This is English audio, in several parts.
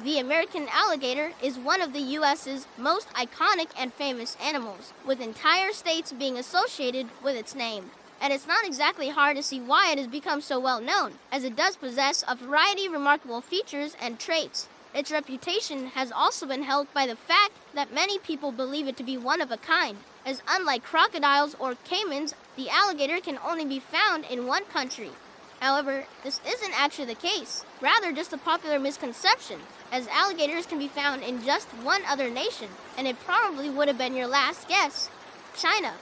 The American alligator is one of the U.S.'s most iconic and famous animals, with entire states being associated with its name. And it's not exactly hard to see why it has become so well known, as it does possess a variety of remarkable features and traits. Its reputation has also been helped by the fact that many people believe it to be one of a kind, as unlike crocodiles or caimans, the alligator can only be found in one country. However, this isn't actually the case, rather just a popular misconception, as alligators can be found in just one other nation, and it probably would have been your last guess: China.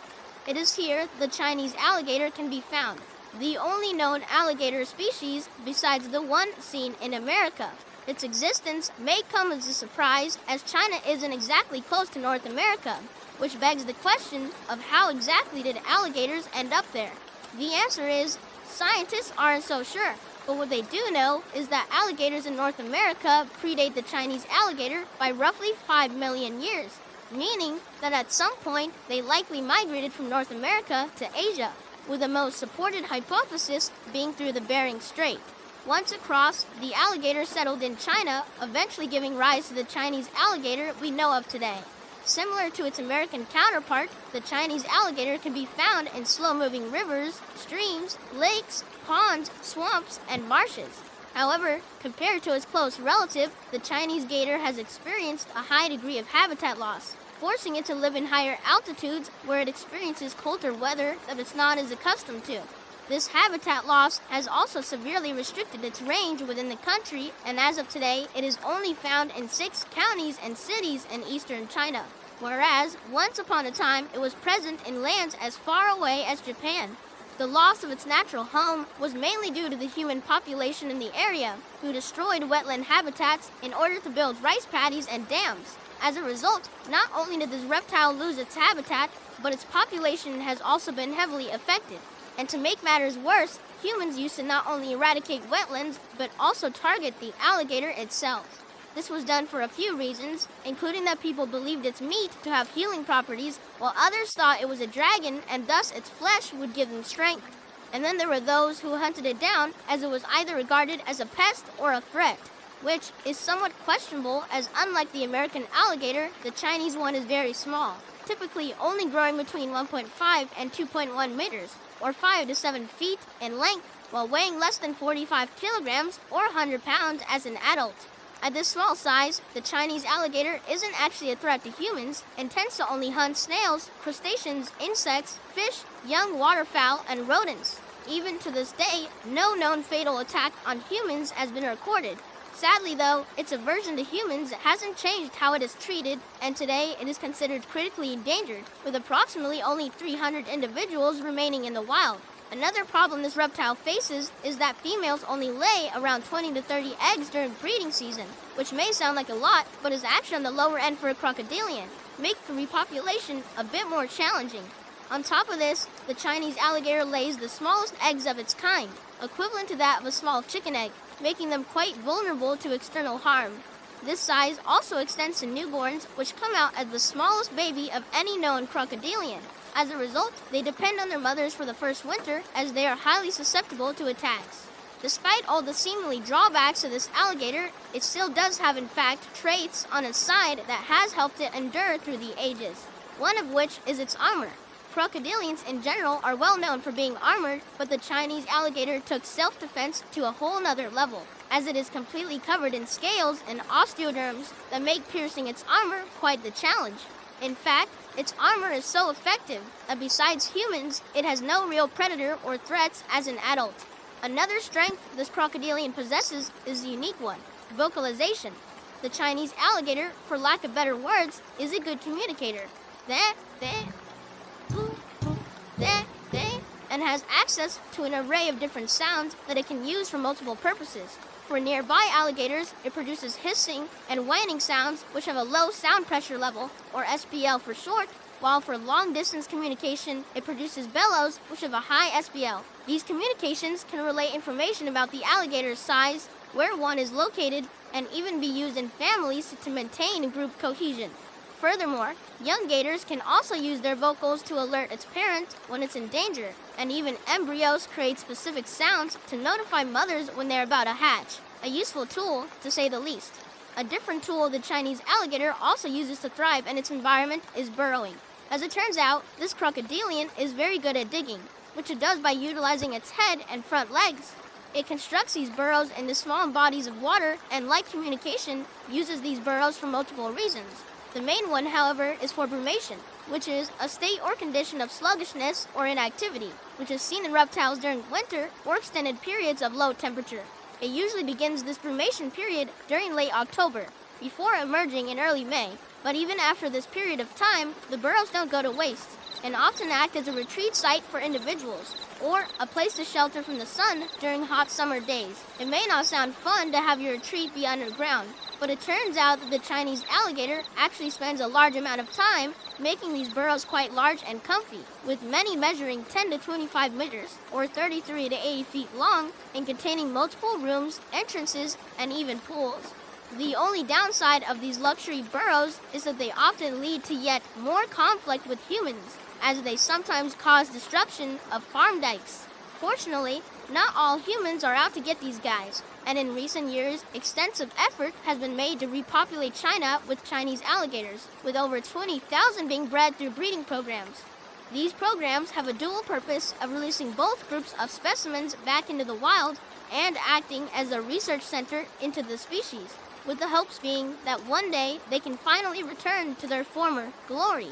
It is here the Chinese alligator can be found, the only known alligator species besides the one seen in America. Its existence may come as a surprise, as China isn't exactly close to North America, which begs the question of how exactly did alligators end up there? The answer is, scientists aren't so sure, but what they do know is that alligators in North America predate the Chinese alligator by roughly 5 million years, meaning that at some point they likely migrated from North America to Asia, with the most supported hypothesis being through the Bering Strait. Once across, the alligator settled in China, eventually giving rise to the Chinese alligator we know of today. Similar to its American counterpart, the Chinese alligator can be found in slow-moving rivers, streams, lakes, ponds, swamps, and marshes. However, compared to its close relative, the Chinese gator has experienced a high degree of habitat loss, forcing it to live in higher altitudes where it experiences colder weather that it's not as accustomed to. This habitat loss has also severely restricted its range within the country, and as of today, it is only found in 6 counties and cities in eastern China, whereas once upon a time it was present in lands as far away as Japan. The loss of its natural home was mainly due to the human population in the area, who destroyed wetland habitats in order to build rice paddies and dams. As a result, not only did this reptile lose its habitat, but its population has also been heavily affected. And to make matters worse, humans used to not only eradicate wetlands, but also target the alligator itself. This was done for a few reasons, including that people believed its meat to have healing properties, while others thought it was a dragon and thus its flesh would give them strength. And then there were those who hunted it down as it was either regarded as a pest or a threat, which is somewhat questionable, as unlike the American alligator, the Chinese one is very small, typically only growing between 1.5 and 2.1 meters, or 5 to 7 feet in length, while weighing less than 45 kilograms or 100 pounds as an adult. At this small size, the Chinese alligator isn't actually a threat to humans and tends to only hunt snails, crustaceans, insects, fish, young waterfowl, and rodents. Even to this day, no known fatal attack on humans has been recorded. Sadly though, its aversion to humans hasn't changed how it is treated, and today it is considered critically endangered, with approximately only 300 individuals remaining in the wild. Another problem this reptile faces is that females only lay around 20 to 30 eggs during breeding season, which may sound like a lot, but is actually on the lower end for a crocodilian, making repopulation a bit more challenging. On top of this, the Chinese alligator lays the smallest eggs of its kind, equivalent to that of a small chicken egg, making them quite vulnerable to external harm. This size also extends to newborns, which come out as the smallest baby of any known crocodilian. As a result, they depend on their mothers for the first winter, as they are highly susceptible to attacks. Despite all the seemingly drawbacks of this alligator, it still does have in fact traits on its side that has helped it endure through the ages, one of which is its armor. Crocodilians in general are well known for being armored, but the Chinese alligator took self-defense to a whole nother level, as it is completely covered in scales and osteoderms that make piercing its armor quite the challenge. In fact, its armor is so effective that besides humans, it has no real predator or threats as an adult. Another strength this crocodilian possesses is the unique one: vocalization. The Chinese alligator, for lack of better words, is a good communicator. And has access to an array of different sounds that it can use for multiple purposes. For nearby alligators, it produces hissing and whining sounds which have a low sound pressure level, or SPL for short, while for long-distance communication, it produces bellows which have a high SPL. These communications can relay information about the alligator's size, where one is located, and even be used in families to maintain group cohesion. Furthermore, young gators can also use their vocals to alert its parent when it's in danger, and even embryos create specific sounds to notify mothers when they're about to hatch, a useful tool to say the least. A different tool the Chinese alligator also uses to thrive in its environment is burrowing. As it turns out, this crocodilian is very good at digging, which it does by utilizing its head and front legs. It constructs these burrows in the small bodies of water and, like communication, uses these burrows for multiple reasons. The main one, however, is for brumation, which is a state or condition of sluggishness or inactivity, which is seen in reptiles during winter or extended periods of low temperature. It usually begins this brumation period during late October, before emerging in early May. But even after this period of time, the burrows don't go to waste and often act as a retreat site for individuals, or a place to shelter from the sun during hot summer days. It may not sound fun to have your retreat be underground, but it turns out that the Chinese alligator actually spends a large amount of time making these burrows quite large and comfy, with many measuring 10 to 25 meters, or 33 to 80 feet long, and containing multiple rooms, entrances, and even pools. The only downside of these luxury burrows is that they often lead to yet more conflict with humans, as they sometimes cause disruption of farm dikes. Fortunately, not all humans are out to get these guys, and in recent years, extensive effort has been made to repopulate China with Chinese alligators, with over 20,000 being bred through breeding programs. These programs have a dual purpose of releasing both groups of specimens back into the wild and acting as a research center into the species, with the hopes being that one day they can finally return to their former glory.